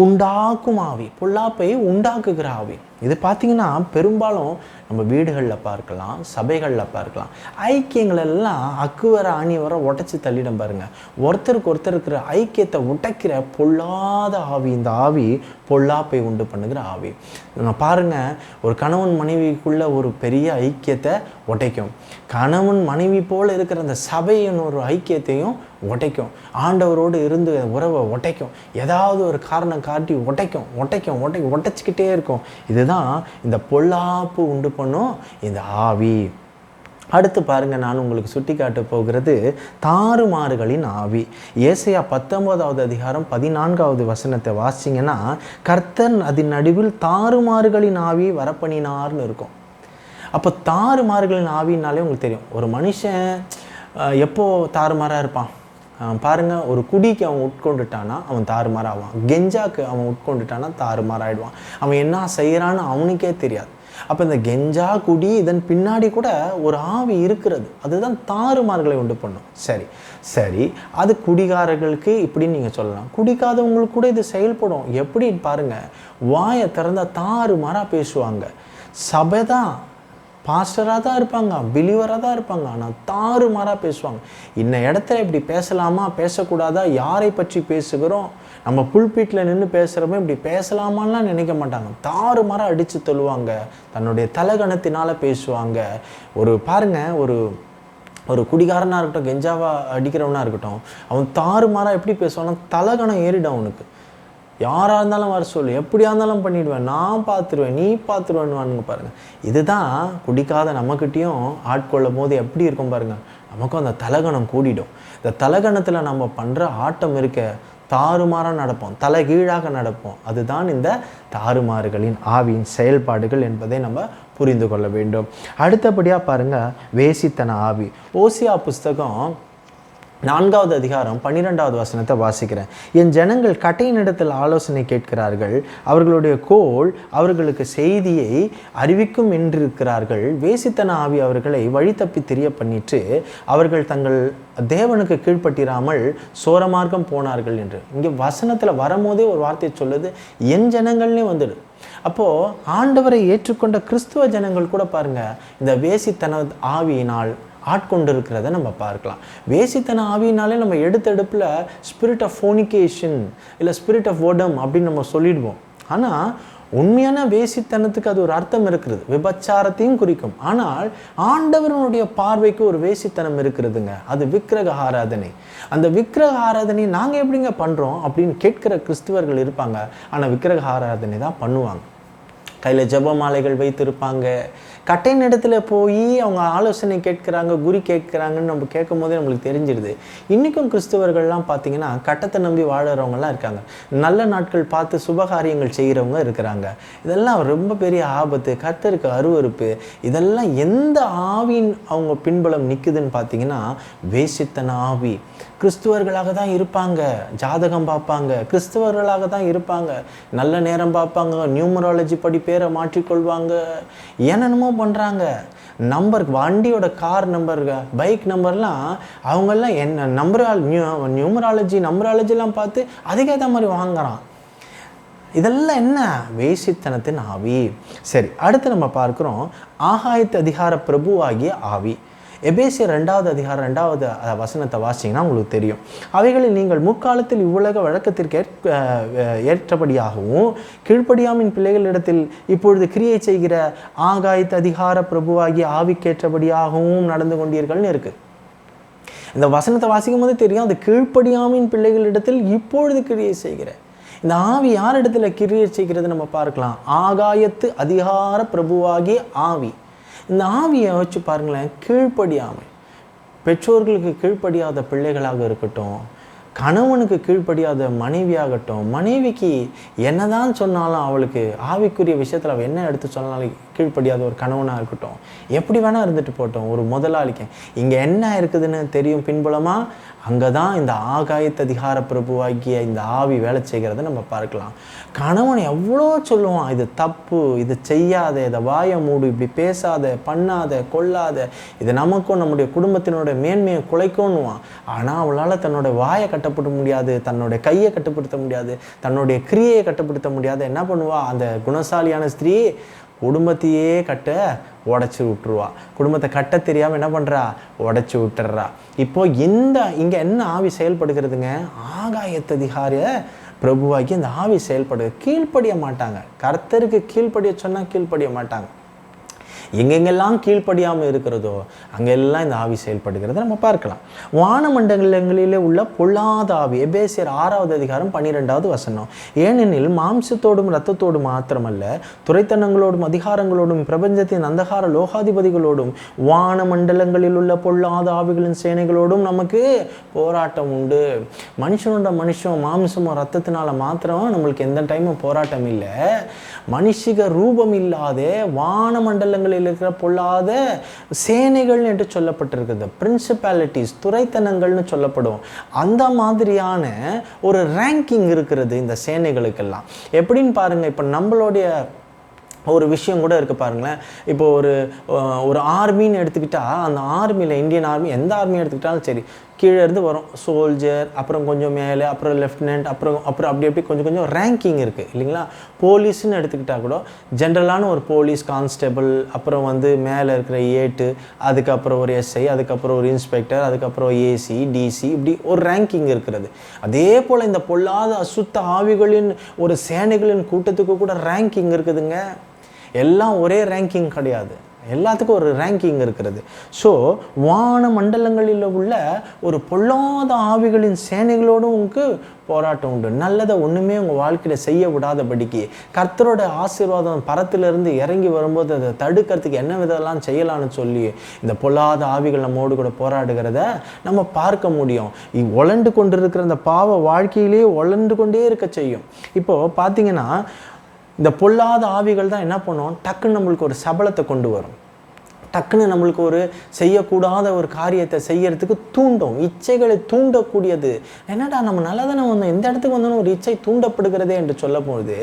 உண்டாக்கும் ஆவி, பொல்லாப்பை உண்டாக்குகிற ஆவி. இது பார்த்திங்கன்னா பெரும்பாலும் நம்ம வீடுகளில் பார்க்கலாம், சபைகளில் பார்க்கலாம். ஐக்கியங்கள் எல்லாம் அக்குவர ஆணி வர உடைச்சி தள்ளிடம் பாருங்கள். ஒருத்தருக்கு ஒருத்தர் இருக்கிற ஐக்கியத்தை உடைக்கிற பொல்லாத ஆவி இந்த ஆவி பொல்லாப்பை உண்டு பண்ணுகிற ஆவி. பாருங்கள், ஒரு கணவன் மனைவிக்குள்ள ஒரு பெரிய ஐக்கியத்தை உடைக்கும். கணவன் மனைவி போல் இருக்கிற அந்த சபையின் ஒரு ஐக்கியத்தையும் உடைக்கும். ஆண்டவரோடு இருந்து உறவை உடைக்கும். ஏதாவது ஒரு காரணம் காட்டி உடைச்சிக்கிட்டே இருக்கும். இதுதான் இந்த பொல்லாப்பு உண்டு பண்ணும் இந்த ஆவி. அடுத்து பாருங்கள், நான் உங்களுக்கு சுட்டி காட்ட போகிறது தாறுமாறுகளின் ஆவி. ஏசாயா 19வது அதிகாரம் 14வது வசனத்தை வாசிங்கன்னா, கர்த்தர் அதன் நடுவில் தாறுமாறுகளின் ஆவி வரப்பண்ணினார்னு இருக்கும். அப்போ தாறுமாறுகளின் ஆவினாலே உங்களுக்கு தெரியும், ஒரு மனுஷன் எப்போ தாறுமாறாக இருப்பான் பாருங்கள். ஒரு குடிக்கு அவன் உட்கொண்டுட்டானா அவன் தாறுமாறாவான். கெஞ்சாக்கு அவன் உட்கொண்டுட்டானா தாறுமாறாயிடுவான். அவன் என்ன செய்கிறான்னு அவனுக்கே தெரியாது. அப்போ இந்த கெஞ்சா குடி இதன் பின்னாடி கூட ஒரு ஆவி இருக்கிறது. அதுதான் தாறுமாறுகளை உண்டு பண்ணும். சரி அது குடிகாரர்களுக்கு இப்படின்னு நீங்கள் சொல்லலாம். குடிக்காதவங்களுக்கு கூட இது செயல்படும். எப்படி பாருங்கள், வாயை திறந்தா தாறுமாறாக பேசுவாங்க. சபை தான், பாஸ்டராக தான் இருப்பாங்க, பிலீவராக தான் இருப்பாங்க, ஆனால் தாறுமாறாக பேசுவாங்க. இன்ன இடத்துல இப்படி பேசலாமா பேசக்கூடாதா, யாரை பற்றி பேசுகிறோம், நம்ம புல்பீட்டில் நின்று பேசுகிறப்ப இப்படி பேசலாமான்லாம் நினைக்க மாட்டாங்க. தாறுமாறாக அடித்து தள்ளுவாங்க, தன்னுடைய தலகணத்தினால் பேசுவாங்க. பாருங்கள், ஒரு குடிகாரனாக இருக்கட்டும், கெஞ்சாவா அடிக்கிறவனாக இருக்கட்டும், அவன் தாறுமாறாக எப்படி பேசுவான்னா தலகணம் ஏறிடும் அவனுக்கு. யாராக இருந்தாலும் வர சொல்லு, எப்படியா இருந்தாலும் பண்ணிவிடுவேன், நான் பார்த்துருவேன், நீ பார்த்துருவேன்னு பாருங்கள். இதுதான் குடிக்காத நம்மக்கிட்டேயும் ஆட்கொள்ளும் போது எப்படி இருக்கும் பாருங்கள், நமக்கும் அந்த தலகணம் கூடிடும். இந்த தலகணத்தில் நம்ம பண்ணுற ஆட்டம் இருக்க, தாறுமாறாக நடப்போம், தலைகீழாக நடப்போம். அதுதான் இந்த தாறுமாறுகளின் ஆவியின் செயல்பாடுகள் என்பதை நம்ம புரிந்து கொள்ள வேண்டும். அடுத்தபடியாக பாருங்கள், வேசித்தன ஆவி. ஓசியா புஸ்தகம் 4வது அதிகாரம் 12வது வசனத்தை வாசிக்கிறேன். என் ஜனங்கள் கட்டையினிடத்தில் ஆலோசனை கேட்கிறார்கள், அவர்களுடைய கோல் அவர்களுக்கு செய்தியை அறிவிக்கும் என்றிருக்கிறார்கள். வேசித்தன ஆவி அவர்களை வழி தப்பி தெரிய பண்ணிட்டு அவர்கள் தங்கள் தேவனுக்கு கீழ்ப்பட்டிராமல் சோரமார்க்கம் போனார்கள் என்று. இங்கே வசனத்தில் வரும்போதே ஒரு வார்த்தையை சொல்லுது, என் ஜனங்கள்னே வந்துடு. அப்போது ஆண்டவரை ஏற்றுக்கொண்ட கிறிஸ்துவ ஜனங்கள் கூட பாருங்கள், இந்த வேசித்தன ஆவியினால் ஆட்கொண்டு இருக்கிறத நம்ம பார்க்கலாம். வேசித்தன ஆவியினாலே நம்ம எடுத்தெடுப்பில் ஸ்பிரிட் ஆஃப் ஃபோனிகேஷன் இல்லை ஸ்பிரிட் ஆஃப் வோடம் அப்படின்னு நம்ம சொல்லிடுவோம். ஆனால் உண்மையான வேசித்தனத்துக்கு அது ஒரு அர்த்தம் இருக்கிறது, விபச்சாரத்தையும் குறிக்கும். ஆனால் ஆண்டவருடைய பார்வைக்கு ஒரு வேசித்தனம் இருக்கிறதுங்க, அது விக்கிரக ஆராதனை. அந்த விக்கிரக ஆராதனை நாங்கள் எப்படிங்க பண்ணுறோம் அப்படின்னு கேட்கிற கிறிஸ்துவர்கள் இருப்பாங்க. ஆனால் விக்கிரக ஆராதனை தான் பண்ணுவாங்க. கையில் ஜெப மாலைகள் வைத்திருப்பாங்க. கட்டையின் இடத்துல போய் அவங்க ஆலோசனை கேட்குறாங்க, குறி கேட்குறாங்கன்னு நம்ம கேட்கும் போதே நம்மளுக்கு தெரிஞ்சிடுது. இன்றைக்கும் கிறிஸ்தவர்கள்லாம் பார்த்திங்கன்னா கட்டத்தை நம்பி வாழறவங்கலாம் இருக்காங்க. நல்ல நாட்கள் பார்த்து சுபகாரியங்கள் செய்கிறவங்க இருக்கிறாங்க. இதெல்லாம் ரொம்ப பெரிய ஆபத்து, கர்த்தருக்கு அருவருப்பு. இதெல்லாம் எந்த ஆவின் அவங்க பின்புலம் நிற்குதுன்னு பார்த்தீங்கன்னா வேசித்தன ஆவி. கிறிஸ்துவர்களாக தான் இருப்பாங்க, ஜாதகம் பார்ப்பாங்க, கிறிஸ்தவர்களாக தான் இருப்பாங்க, நல்ல நேரம் பார்ப்பாங்க, நியூமராலஜி படி பேரை மாற்றிக்கொள்வாங்க, என்னென்னமோ பண்ணுறாங்க. வண்டியோட கார் நம்பர், பைக் நம்பர்லாம் அவங்கெல்லாம் என்ன நியூமராலஜிலாம் பார்த்து அதுக்கேற்ற மாதிரி வாங்குறான். இதெல்லாம் என்ன? வேசித்தனத்தின் ஆவி. சரி, அடுத்து நம்ம பார்க்குறோம் ஆகாயத்து அதிகார பிரபுவாகிய ஆவி. எபேசியர் 2வது அதிகாரம் 2வது வசனத்தை வாசிங்கன்னா உங்களுக்கு தெரியும். அவைகளில் நீங்கள் முற்காலத்தில் இவ்வுலக வழக்கத்திற்கு ஏற்றபடியாகவும் கீழ்ப்படியாமின் பிள்ளைகளிடத்தில் இப்பொழுது கிரியை செய்கிற ஆகாயத்து அதிகார பிரபுவாகிய ஆவிக்கேற்றபடியாகவும் நடந்து கொண்டீர்கள்னு இருக்கு. இந்த வசனத்தை வாசிக்கும் போது தெரியும், அது கீழ்ப்படியாமின் பிள்ளைகளிடத்தில் இப்பொழுது கிரியை செய்கிற. இந்த ஆவி யார் இடத்துல கிரியை செய்கிறது நம்ம பார்க்கலாம். ஆகாயத்து அதிகார பிரபுவாகிய ஆவி. இந்த ஆவியை வச்சு பாருங்களேன், கீழ்ப்படியாமை, பெற்றோர்களுக்கு கீழ்ப்படியாத பிள்ளைகளாக இருக்கட்டும், கணவனுக்கு கீழ்ப்படியாத மனைவியாகட்டும், மனைவிக்கு என்னதான் சொன்னாலும் அவளுக்கு ஆவிக்குரிய விஷயத்தில் அவள் என்ன எடுத்து சொன்னாலும் கீழ்ப்படியாத ஒரு கணவனாக இருக்கட்டும், எப்படி வேணால் இருந்துட்டு போட்டோம். ஒரு முதலாளிக்கு இங்கே என்ன இருக்குதுன்னு தெரியும் பின்புலமாக, அங்கே தான் இந்த ஆகாயத்து அதிகார பிரபுவாகிய இந்த ஆவி வேலை செய்கிறத நம்ம பார்க்கலாம். கணவன் எவ்வளோ சொல்லுவான், இது தப்பு, இது செய்யாத, இதை வாயை மூடு, இப்படி பேசாத, பண்ணாத, கொள்ளாத, இது நமக்கும் நம்முடைய குடும்பத்தினுடைய மேன்மையை குலைக்கும்னுவான். ஆனால் அவளால் தன்னோட வாயை கட்டுப்படுத்த முடியாது, தன்னுடைய கையை கட்டுப்படுத்த முடியாது, தன்னுடைய கிரியையை கட்டுப்படுத்த முடியாது. என்ன பண்ணுவா அந்த குணசாலியான ஸ்திரீ? குடும்பத்தையே உடச்சி விட்டுருவா. குடும்பத்தை கட்ட தெரியாமல் என்ன பண்ணுறா? உடச்சி விட்டுறா. இப்போ இங்கே என்ன ஆவி செயல்படுகிறதுங்க? ஆகாயத்து அதிகாரிய பிரபுவாகி இந்த ஆவி செயல்படு. கீழ்ப்படிய மாட்டாங்க. கர்த்தருக்கு கீழ்ப்படிய சொன்னால் கீழ்ப்படிய மாட்டாங்க. எங்கெங்கெல்லாம் கீழ்ப்படியாமல் இருக்கிறதோ அங்கெல்லாம் இந்த ஆவி செயல்படுகிறத நம்ம பார்க்கலாம். வானமண்டலங்களிலே உள்ள பொல்லாத ஆவி. எபேசியர் 6வது அதிகாரம் 12வது வசனம். ஏனெனில் மாம்சத்தோடும் இரத்தத்தோடும் மாத்திரமல்ல, துரைத்தனங்களோடும் அதிகாரங்களோடும் பிரபஞ்சத்தின் அந்தகார லோகாதிபதிகளோடும் வானமண்டலங்களில் உள்ள பொல்லாத ஆவிகளின் சேனைகளோடும் நமக்கு போராட்டம் உண்டு. மனுஷனோட மனுஷன் மாம்சமோ ரத்தத்தினால மாத்திரம் நம்மளுக்கு எந்த டைமும் போராட்டம் இல்லை. மனுஷிக ரூபம் இல்லாத வானமண்டலங்களில் இருக்கிற பொல்லாத சேனைகள் என்று சொல்லப்பட்டிருக்குது. பிரின்சிபாலிட்டிஸ், துரைத்தனங்கள்னு சொல்லப்படும். அந்த மாதிரியான ஒரு ரேங்கிங் இருக்கிறது இந்த சேனைகளுக்கெல்லாம். எப்படின்னு பாருங்க, இப்போ நம்மளுடைய ஒரு விஷயம் கூட இருக்குது பாருங்களேன். இப்போ ஒரு ஆர்மின்னு எடுத்துக்கிட்டால், அந்த ஆர்மியில் இந்தியன் ஆர்மி எந்த ஆர்மி எடுத்துக்கிட்டாலும் சரி, கீழே இருந்து வரும் சோல்ஜர், அப்புறம் கொஞ்சம் மேலே, அப்புறம் லெஃப்டினன்ட், அப்புறம் அப்படி கொஞ்சம் ரேங்கிங் இருக்குது இல்லைங்களா. போலீஸ்ன்னு எடுத்துக்கிட்டால் கூட ஜென்ரலான ஒரு போலீஸ் கான்ஸ்டபிள், அப்புறம் மேலே இருக்கிற ஏட்டு, அதுக்கப்புறம் ஒரு எஸ்ஐ, அதுக்கப்புறம் ஒரு இன்ஸ்பெக்டர், அதுக்கப்புறம் ஏசி, டிசி, இப்படி ஒரு ரேங்கிங் இருக்கிறது. அதே போல் இந்த பொல்லாத அசுத்த ஆவிகளின் ஒரு சேனைகளின் கூட்டத்துக்கு கூட ரேங்கிங் இருக்குதுங்க. எல்லாம் ஒரே ரேங்கிங் கிடையாது, எல்லாத்துக்கும் ஒரு ரேங்கிங் இருக்கிறது. ஸோ வான மண்டலங்களில் உள்ள ஒரு பொல்லாத ஆவிகளின் சேனைகளோடு உங்களுக்கு போராட்டம் உண்டு. நல்லதை ஒன்றுமே உங்கள் வாழ்க்கையில் செய்ய விடாதபடிக்கு கர்த்தரோட ஆசீர்வாதம் பரத்திலிருந்து இறங்கி வரும்போது அதை தடுக்கிறதுக்கு என்ன விதெல்லாம் செய்யலான்னு சொல்லி இந்த பொல்லாத ஆவிகள் நம்மோடு கூட போராடுகிறத நம்ம பார்க்க முடியும். உழண்டு கொண்டு இருக்கிற அந்த பாவ வாழ்க்கையிலேயே உழண்டு கொண்டே இருக்க செய்யும். இப்போது பார்த்தீங்கன்னா, இந்த பொல்லாத ஆவிகள் தான் என்ன பண்ணுவோம், டக்குன்னு நம்மளுக்கு ஒரு சபலத்தை கொண்டு வரும். டக்குன்னு நம்மளுக்கு ஒரு செய்யக்கூடாத ஒரு காரியத்தை செய்யறதுக்கு தூண்டும். இச்சைகளை தூண்டக்கூடியது. என்னடா நம்ம நல்லதானே வந்தோம், எந்த இடத்துக்கு வந்தோன்னு ஒரு இச்சை தூண்டப்படுகிறதே என்று சொல்ல போது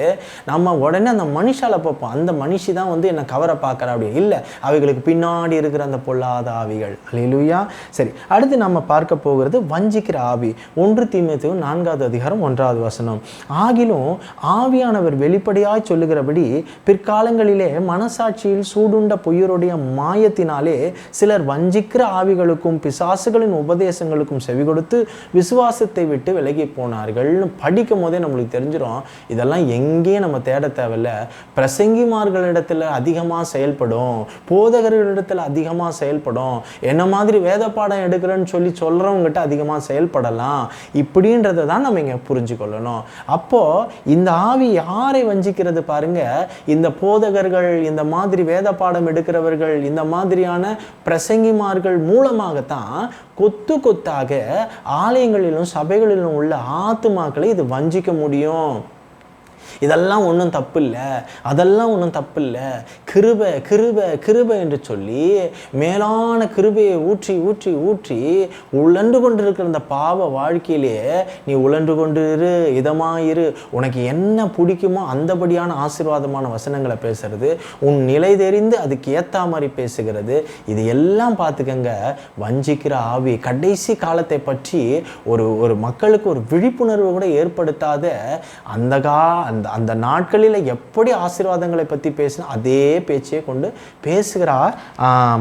நம்ம உடனே அந்த மனுஷால பார்ப்போம், அந்த மனுஷி தான் என்னை கவரை பார்க்குறா. அப்படி இல்லை, அவைகளுக்கு பின்னாடி இருக்கிற அந்த பொல்லாத ஆவிகள். அல்லேலூயா. சரி, அடுத்து நம்ம பார்க்க போகிறது வஞ்சிக்கிற ஆவி. 1 தீமோத்தேயு 4வது அதிகாரம் 1வது வசனம். ஆகிலும் ஆவியானவர் வெளிப்படையாய் சொல்லுகிறபடி பிற்காலங்களிலே மனசாட்சியில் சூடுண்ட பொய்யருடைய மாயத்தினாலே சிலர் வஞ்சிக்கிற ஆவிகளுக்கும் பிசாசுகளின் உபதேசங்களுக்கும் செவி கொடுத்து விசுவாசத்தை விட்டு விலகி போனார்கள்னு படிக்கும் போதே நம்மளுக்கு தெரிஞ்சிடும், இதெல்லாம் எங்கேயும் நம்ம தேட தேவையில்லை. பிரசங்கிமார்களிடத்தில் அதிகமாக செயல்படும், போதகர்களிடத்தில் அதிகமாக செயல்படும், என்ன மாதிரி வேத பாடம் எடுக்கிறேன்னு சொல்லி சொல்கிறவங்ககிட்ட அதிகமாக செயல்படலாம். இப்படின்றத தான் நம்ம இங்கே புரிஞ்சு கொள்ளணும். அப்போது இந்த ஆவி யாரை வஞ்சிக்கிறது பாருங்க, இந்த போதகர்கள், இந்த மாதிரி வேத பாடம் எடுக்கிறவர்கள், இந்த மாதிரியான பிரசங்கிமார்கள் மூலமாகத்தான் கொத்து கொத்தாக ஆலயங்களிலும் சபைகளிலும் உள்ள ஆத்துமாக்களை இது வஞ்சிக்க முடியும். இதெல்லாம் ஒன்றும் தப்பு இல்லை, அதெல்லாம் ஒன்றும் தப்பு இல்லை, கிருபை கிருபை கிருபை என்று சொல்லி மேலான கிருபையை ஊற்றி ஊற்றி ஊற்றி உழன்று கொண்டிருக்கிற அந்த பாவ வாழ்க்கையிலே நீ உழன்று கொண்டு இரு, இதமாயிரு, உனக்கு என்ன பிடிக்குமோ அந்தபடியான ஆசீர்வாதமான வசனங்களை பேசுறது, உன் நிலை தெரிந்து அதுக்கு ஏற்ற மாதிரி பேசுகிறது, இது எல்லாம் பார்த்துக்கங்க. வஞ்சிக்கிற ஆவி கடைசி காலத்தை பற்றி ஒரு மக்களுக்கு ஒரு விழிப்புணர்வு கூட ஏற்படுத்தாத அந்த அந்த அந்த நாட்களில் எப்படி ஆசீர்வாதங்களை பற்றி பேசினா அதே பேச்சையே கொண்டு பேசுகிற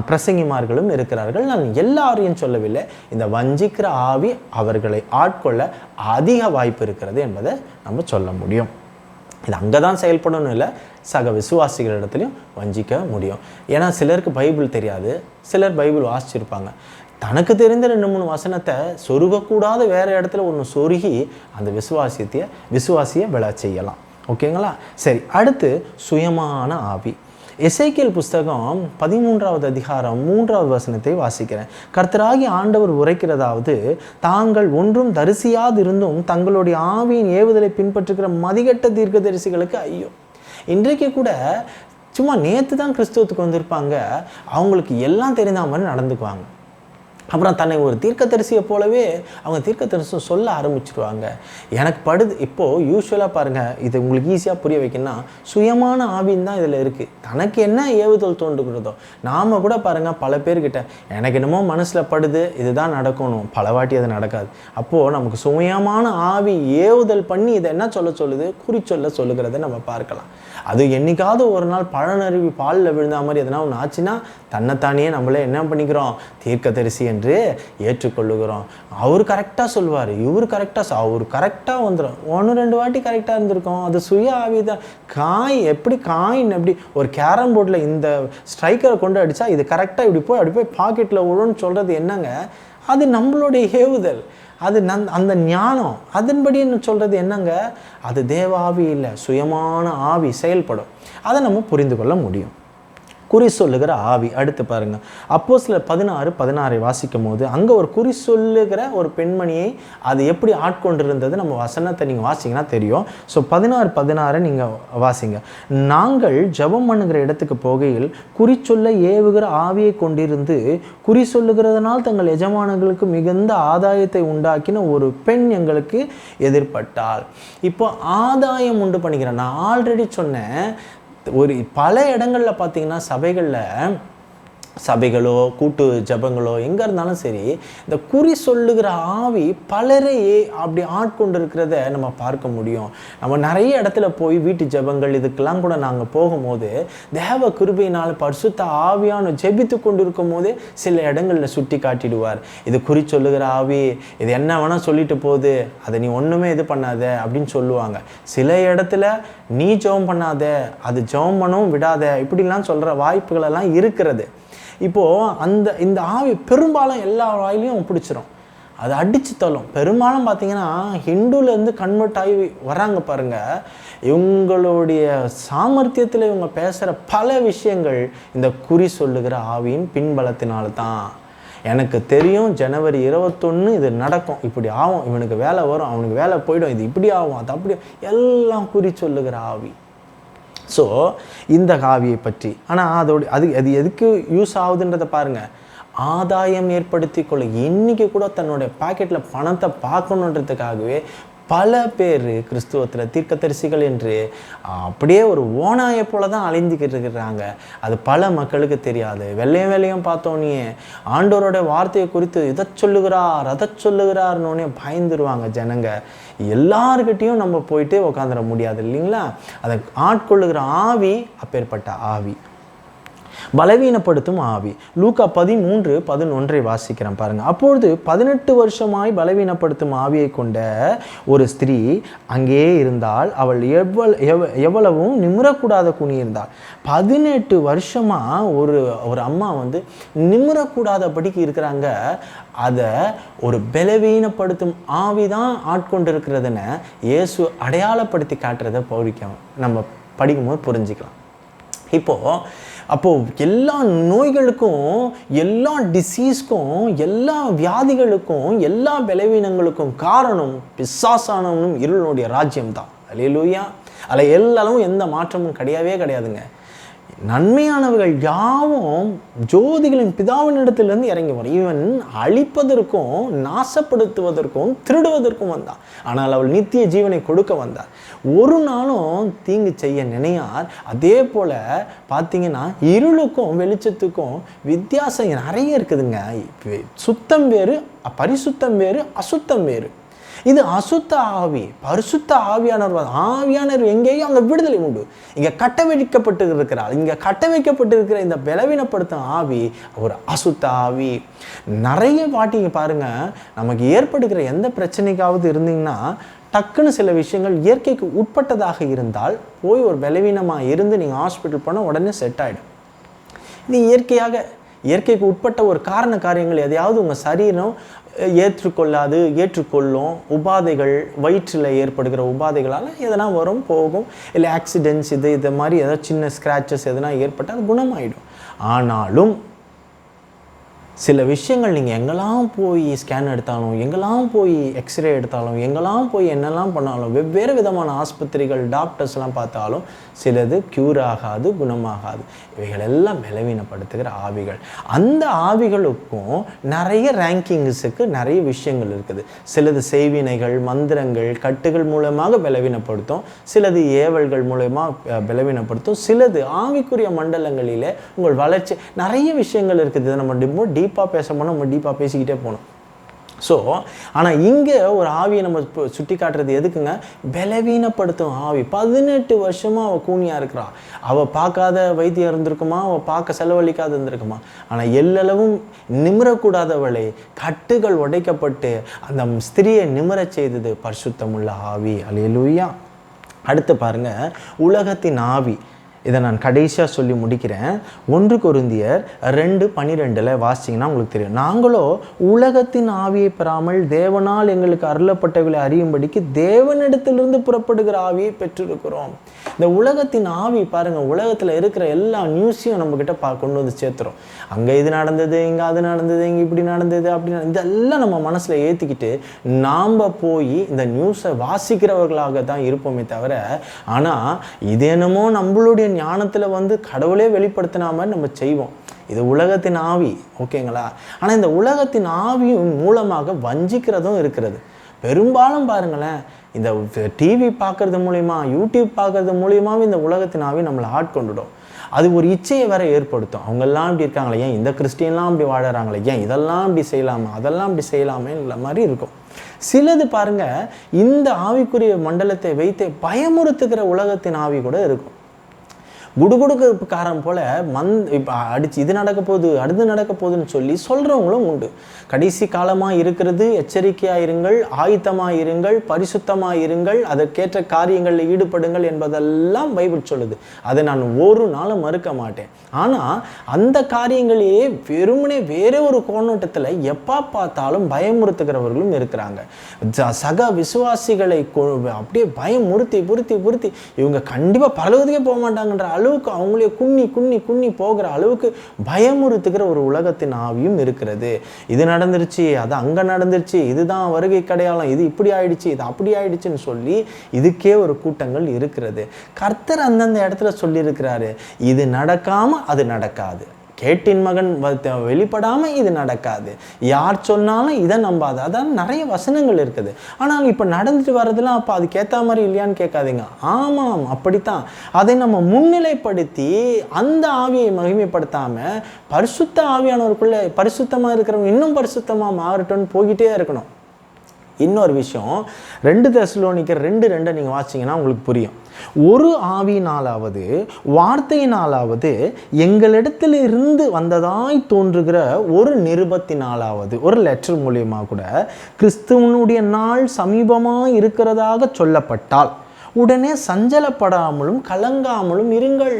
பிரசங்கிமார்களும் இருக்கிறார்கள். நான் எல்லாரையும் சொல்லவில்லை. இந்த வஞ்சிக்கிற ஆவி அவர்களை ஆட்கொள்ள அதிக வாய்ப்பு இருக்கிறது என்பதை நம்ம சொல்ல முடியும். இது அங்கே தான் செயல்படணும் இல்லை, சக விசுவாசிகளிடத்துலையும் வஞ்சிக்க முடியும். ஏன்னா சிலருக்கு பைபிள் தெரியாது, சிலர் பைபிள் வாசிச்சிருப்பாங்க. தனக்கு தெரிந்த 2-3 வசனத்தை சொருகக்கூடாத வேறு இடத்துல ஒன்று சொருகி அந்த விசுவாசியை விழ செய்யலாம். ஓகேங்களா? சரி, அடுத்து சுயமான ஆவி. எசேக்கியேல் புஸ்தகம் 13வது அதிகாரம் 3வது வசனத்தை வாசிக்கிறேன். கர்த்தராகி ஆண்டவர் உரைக்கிறதாவது, தாங்கள் ஒன்றும் தரிசியாதிருந்தும் தங்களுடைய ஆவியின் ஏவுதலை பின்பற்றுகிற மதிகட்ட தீர்க்கதரிசிகளுக்கு ஐயோ. இன்றைக்கு கூட சும்மா நேற்று தான் கிறிஸ்துவத்துக்கு வந்திருப்பாங்க, அவங்களுக்கு எல்லாம் தெரிந்த மாதிரி நடந்துக்குவாங்க. அப்புறம் தன்னை ஒரு தீர்க்கதரிசியை போலவே அவங்க தீர்க்கதரிசனம் சொல்ல ஆரம்பிச்சிருவாங்க. எனக்கு படுது. இப்போது யூஸ்வலாக பாருங்கள், இது உங்களுக்கு ஈஸியாக புரிய வைக்கணும்னா, சுயமான ஆவின் தான் இதில் இருக்குது. தனக்கு என்ன ஏவுதல் தோன்றுகிறதோ, நாம் கூட பாருங்கள் பல பேர்கிட்ட எனக்கு என்னமோ மனசில் படுது, இதுதான் நடக்கணும், பல வாட்டி அது நடக்காது. அப்போது நமக்கு சுயமான ஆவி ஏவுதல் பண்ணி இதை என்ன சொல்லுது, குறிச்சொல்ல சொல்லுகிறத நம்ம பார்க்கலாம். அது என்னைக்காவது ஒரு நாள் பழனருவி பாலில் விழுந்த மாதிரி எதனா ஒன்று ஆச்சுன்னா தன்னைத்தானே நம்மளே என்ன பண்ணிக்கிறோம், தீர்க்கதரிசி என்று ஏற்றுக்கொள்ளுகிறோம். அவர் கரெக்டாக சொல்லுவார், இவர் அவர் கரெக்டாக வந்துடும். 1-2 வாட்டி கரெக்டாக இருந்திருக்கோம். அது சுய ஆவி தான். காயின் எப்படி ஒரு கேரம் போர்டில் இந்த ஸ்ட்ரைக்கரை கொண்டு அடித்தா இது கரெக்டாக இப்படி போய் பாக்கெட்டில் விழுன்னு சொல்கிறது என்னங்க? அது நம்மளுடைய ஏவுதல், அது அந்த ஞானம். அதன்படின்னு சொல்கிறது என்னங்க? அது தேவ ஆவி இல்லை, சுயமான ஆவி செயல்படும். அதை நம்ம புரிந்து கொள்ள முடியும். குறி சொல்லுகிற ஆவி. அடுத்து பாருங்கள், அப்போஸ்தலர் 16:16 வாசிக்கும் போது அங்கே ஒரு குறி சொல்லுகிற ஒரு பெண்மணியை அது எப்படி ஆட்கொண்டிருந்தது நம்ம வசனத்தை நீங்கள் வாசிங்கன்னா தெரியும். ஸோ 16:16 நீங்கள் வாசிங்க. நாங்கள் ஜெபம் பண்ணுகிற இடத்துக்கு போகையில் குறி சொல்ல ஏவுகிற ஆவியை கொண்டிருந்து குறி சொல்லுகிறதுனால் தங்கள் எஜமானங்களுக்கு மிகுந்த ஆதாயத்தை உண்டாக்கின ஒரு பெண் எங்களுக்கு எதிர்பட்டாள். இப்போ ஆதாயம் உண்டு பண்ணிக்கிறேன். நான் ஆல்ரெடி சொன்னேன், ஒரு பல இடங்களில் பார்த்தீங்கன்னா சபைகளோ கூட்டு ஜபங்களோ எங்கே இருந்தாலும் சரி, இந்த குறி சொல்லுகிற ஆவி பலரையே அப்படி ஆட்கொண்டு இருக்கிறத நம்ம பார்க்க முடியும். நம்ம நிறைய இடத்துல போய் வீட்டு ஜபங்கள் இதுக்கெல்லாம் கூட நாங்கள் போகும்போது தேவ கிருபையினால் பரிசுத்த ஆவியான ஜெபித்து கொண்டு இருக்கும் போதே சில இடங்களில் சுட்டி காட்டிடுவார். இது குறி சொல்லுகிற ஆவி, இது என்ன வேணால் சொல்லிட்டு போகுது, அதை நீ ஒன்றுமே இது பண்ணாத அப்படின்னு சொல்லுவாங்க. சில இடத்துல நீ ஜெபம் பண்ணாத, அது ஜெபம் பண்ணவும் விடாத, இப்படிலாம் சொல்கிற வாய்ப்புகளெல்லாம் இருக்கிறது. இப்போது இந்த ஆவி பெரும்பாலும் எல்லா வாயிலையும் பிடிச்சிரும், அது அடித்து தள்ளும். பெரும்பாலும் பார்த்தீங்கன்னா ஹிந்துலேருந்து கன்வெர்ட் ஆகி வராங்க பாருங்கள், இவங்களுடைய சாமர்த்தியத்தில் இவங்க பேசுகிற பல விஷயங்கள் இந்த குறி சொல்லுகிற ஆவியின் பின்பலத்தினால்தான். எனக்கு தெரியும் ஜனவரி 21 இது நடக்கும், இப்படி ஆகும், இவனுக்கு வேலை வரும், அவனுக்கு வேலை போயிடும், இது இப்படி ஆகும், அது அப்படி, எல்லாம் குறி சொல்லுகிற ஆவி. ஸோ இந்த ஆவியை பற்றி ஆனால் அது எதுக்கு யூஸ் ஆகுதுன்றதை பாருங்கள். ஆதாயம் ஏற்படுத்தி கொள்ள இன்றைக்கி கூட தன்னுடைய பாக்கெட்டில் பணத்தை பார்க்கணுன்றதுக்காகவே பல பேர் கிறிஸ்துவத்தில் தீர்க்கதரிசிகள் என்று அப்படியே ஒரு ஓநாயை போல தான் அலைந்துக்கிட்டு இருக்கிறாங்க. அது பல மக்களுக்கு தெரியாது. வெள்ளையும் பார்த்தோன்னே ஆண்டவரோட வார்த்தையை குறித்து இதை சொல்லுகிறார் அதை சொல்லுகிறார்னோடனே பயந்துருவாங்க ஜனங்க. எல்லார்கிட்டையும் நம்ம போயிட்டு உட்காந்துட முடியாது இல்லைங்களா? அதை ஆட்கொள்ளுகிற ஆவி அப்பேற்பட்ட ஆவி. பலவீனப்படுத்தும் ஆவி. லூக்கா 13:11 வாசிக்கிறேன் பாருங்க. அப்பொழுது 18 வருஷமாய் பலவீனப்படுத்தும் ஆவியை கொண்ட ஒரு ஸ்திரீ அங்கே இருந்தால், அவள் எவ்வளவும் நிமிரக்கூடாத குனி இருந்தாள். 18 வருஷமா ஒரு அம்மா நிமிரக்கூடாதபடிக்கு இருக்கிறாங்க. அதை ஒரு பலவீனப்படுத்தும் ஆவிதான் ஆட்கொண்டு இருக்கிறதுன்னு இயேசு அடையாளப்படுத்தி காட்டுறதை நம்ம படிக்கும்போது புரிஞ்சுக்கலாம். அப்போது எல்லா நோய்களுக்கும், எல்லா டிசீஸ்க்கும், எல்லா வியாதிகளுக்கும், எல்லா பலவீனங்களுக்கும் காரணம் பிசாசானவனும் இருளுடைய ராஜ்யம்தான். அல்லேலூயா. அதில் எல்லாரும் எந்த மாற்றமும் கிடையாதுங்க. நன்மையானவர்கள் யாவும் ஜோதிகளின் பிதாவினிடத்திலிருந்து இறங்கி வரும். இவன் அழிப்பதற்கும் நாசப்படுத்துவதற்கும் திருடுவதற்கும் வந்தான், ஆனால் அவள் நித்திய ஜீவனை கொடுக்க வந்தார். ஒரு நாளும் தீங்கு செய்ய நினையார். அதே போல் பார்த்தீங்கன்னா இருளுக்கும் வெளிச்சத்துக்கும் வித்தியாசம் நிறைய இருக்குதுங்க. சுத்தம் வேறு, பரிசுத்தம் வேறு, அசுத்தம் வேறு. இது அசுத்த ஆவி. பரிசுத்த ஆவியானவர் எங்கேயும் அங்கே விடுதலை உண்டு. இங்கே கட்ட வைக்கப்பட்டு இருக்கிறார். இங்கே கட்ட வைக்கப்பட்டிருக்கிற இந்த பலவீனப்படுத்தும் ஆவி ஒரு அசுத்த ஆவி. நிறைய வாட்டிங்க பாருங்க, நமக்கு ஏற்படுகிற எந்த பிரச்சனைக்காவது இருந்தீங்கன்னா டக்குன்னு சில விஷயங்கள் இயற்கைக்கு உட்பட்டதாக இருந்தால் போய் ஒரு பலவீனமாக இருந்து நீங்கள் ஹாஸ்பிட்டல் போனால் உடனே செட் ஆகிடும். இது இயற்கைக்கு உட்பட்ட ஒரு காரியங்கள் எதையாவது உங்கள் சரீரம் ஏற்றுக்கொள்ளும். உபாதைகள், வயிற்றில் ஏற்படுகிற உபாதைகளால் எதனா வரும் போகும், இல்லை ஆக்சிடென்ட்ஸ் இது மாதிரி ஏதாவது சின்ன ஸ்க்ராச்சஸ் எதனா ஏற்பட்டால் குணமாயிடும். ஆனாலும் சில விஷயங்கள் நீங்கள் எங்கெல்லாம் போய் ஸ்கேன் எடுத்தாலும், எங்கெல்லாம் போய் எக்ஸ்ரே எடுத்தாலும், எங்கெல்லாம் போய் என்னெல்லாம் பண்ணாலும், வெவ்வேறு விதமான ஆஸ்பத்திரிகள் டாக்டர்ஸ்லாம் பார்த்தாலும் சிலது க்யூர் ஆகாது, குணமாகாது. இவைகள் எல்லாம் பலவீனப்படுத்துகிற ஆவிகள். அந்த ஆவிகளுக்கும் நிறைய ரேங்கிங்ஸுக்கு நிறைய விஷயங்கள் இருக்குது. சிலது செய்வினைகள், மந்திரங்கள், கட்டுகள் மூலமாக பலவீனப்படுத்தும். சிலது ஏவல்கள் மூலமாக பலவீனப்படுத்தும். சிலது ஆவிக்குரிய மண்டலங்களிலே உங்கள் வளர்ச்சி, நிறைய விஷயங்கள் இருக்குது. நம்ம டீப்பாக பேச போனால் நம்ம டீப்பாக பேசிக்கிட்டே போகணும். ஸோ ஆனால் இங்கே ஒரு ஆவியை நம்ம சுட்டி காட்டுறது எதுக்குங்க? பலவீனப்படுத்தும் ஆவி. 18 வருஷமாக அவள் கூனியாக இருக்கிறாள். அவள் பார்க்காத வைத்தியம் இருந்திருக்குமா, அவள் பார்க்க செலவழிக்காத இருந்திருக்குமா. ஆனால் எல்லளவும் நிமிரக்கூடாதவளை கட்டுகள் உடைக்கப்பட்டு அந்த ஸ்திரியை நிமிரச் செய்தது பரிசுத்தமுள்ள ஆவி. அல்லேலூயா. அடுத்து பாருங்க, உலகத்தின் ஆவி. இதை நான் கடைசியாக சொல்லி முடிக்கிறேன். 1 கொரிந்தியர் 2:12 வாசிச்சிங்கன்னா உங்களுக்கு தெரியும். நாங்களோ உலகத்தின் ஆவியை பெறாமல் தேவனால் எங்களுக்கு அருளப்பட்டவர்களை அறியும்படிக்கு தேவனிடத்திலிருந்து புறப்படுகிற ஆவியை பெற்றிருக்கிறோம். இந்த உலகத்தின் ஆவி பாருங்கள், உலகத்தில் இருக்கிற எல்லா நியூஸையும் நம்மக்கிட்ட கொண்டு வந்து சேர்த்துறோம். அங்கே இது நடந்தது, இங்கே அது நடந்தது, இங்கே இப்படி நடந்தது, அப்படின்னு இதெல்லாம் நம்ம மனசில் ஏற்றிக்கிட்டு நாம் போய் இந்த நியூஸை வாசிக்கிறவர்களாக தான் இருப்போமே தவிர, ஆனால் இது என்னமோ நம்மளுடைய ஞானத்தில் வந்து கடவுளே வெளிப்படுத்தின மாதிரி நம்ம செய்வோம். இது உலகத்தின் ஆவி, ஓகேங்களா? ஆனால் இந்த உலகத்தின் ஆவியின் மூலமாக வஞ்சிக்கிறதும் இருக்கிறது. பெரும்பாலும் பாருங்களேன், இந்த டிவி பார்க்கறது மூலிமா, யூடியூப் பார்க்கறது மூலியமாகவே இந்த உலகத்தின் ஆவி நம்மளை ஆட்கொண்டுடும். அது ஒரு இச்சையை வேற ஏற்படுத்தும். அவங்கெல்லாம் இப்படி இருக்காங்களே, ஏன் இந்த கிறிஸ்டியன்லாம் அப்படி வாழறாங்களே, ஏன் இதெல்லாம் இப்படி செய்யலாமா, அதெல்லாம் இப்படி செய்யலாமே இல்லை மாதிரி இருக்கும். சிலது பாருங்க, இந்த ஆவிக்குரிய மண்டலத்தை வைத்து பயமுறுத்துகிற உலகத்தின் ஆவி கூட இருக்கும். குடுகுடுக்காரன் போல இப்போ அடிச்சு இது நடக்க போகுது, அடுத்து நடக்க போகுதுன்னு சொல்லி சொல்கிறவங்களும் உண்டு. கடைசி காலமாக இருக்கிறது, எச்சரிக்கையாக இருங்கள், ஆயத்தமாக இருங்கள், பரிசுத்தமாக இருங்கள், அதற்கேற்ற காரியங்களில் ஈடுபடுங்கள் என்பதெல்லாம் பைபிள் சொல்லுது. அதை நான் ஒரு நாளும் மறுக்க மாட்டேன். ஆனால் அந்த காரியங்களையே வெறுமனே வேற ஒரு கோணோட்டத்தில் எப்போ பார்த்தாலும் பயமுறுத்துகிறவர்களும் இருக்கிறாங்க. சக விசுவாசிகளை அப்படியே பயமுறுத்தி இவங்க கண்டிப்பாக பரலோகத்துக்கே போக மாட்டாங்கன்ற அளவுக்கு அவங்களே குன்னி போகிற அளவுக்கு பயமுறுத்துகிற ஒரு உலகத்தின் ஆவியும் இருக்கிறது. இது நடந்துருச்சு, அது அங்கே நடந்துருச்சு, இதுதான் வருகை அடையாளம், இது இப்படி ஆயிடுச்சு, இது அப்படி ஆயிடுச்சுன்னு சொல்லி இதுக்கே ஒரு கூட்டங்கள் இருக்கிறது. கர்த்தர் அந்தந்த இடத்துல சொல்லியிருக்கிறாரு, இது நடக்காம அது நடக்காது, கேட்டின் மகன் வெளிப்படாமல் இது நடக்காது, யார் சொன்னாலும் இதை நம்பாது. அதான் நிறைய வசனங்கள் இருக்குது. ஆனால் இப்போ நடந்துட்டு வர்றதுலாம் அப்போ அதுக்கேற்ற மாதிரி இல்லையான்னு கேட்காதீங்க. ஆமாம், அப்படித்தான். அதை நம்ம முன்னிலைப்படுத்தி அந்த ஆவியை மகிமைப்படுத்தாமல் பரிசுத்த ஆவியானவருக்குள்ளே பரிசுத்தமாக இருக்கிறவங்க இன்னும் பரிசுத்தமாக மாறட்டும்னு போய்கிட்டே இருக்கணும். இன்னொரு விஷயம், 2 தெசலோனிக்கர் 2:2 நீங்கள் வாசிங்கன்னா உங்களுக்கு புரியும். ஒரு ஆவியினாலாவது வார்த்தையினாலாவது எங்களிடத்தில் இருந்து வந்ததாய் தோன்றுகிற ஒரு நிருபத்தினாலாவது, ஒரு லெட்டர் மூலியமாக கூட கிறிஸ்துவனுடைய நாள் சமீபமாக இருக்கிறதாக சொல்லப்பட்டால் உடனே சஞ்சலப்படாமலும் கலங்காமலும் இருங்கள்.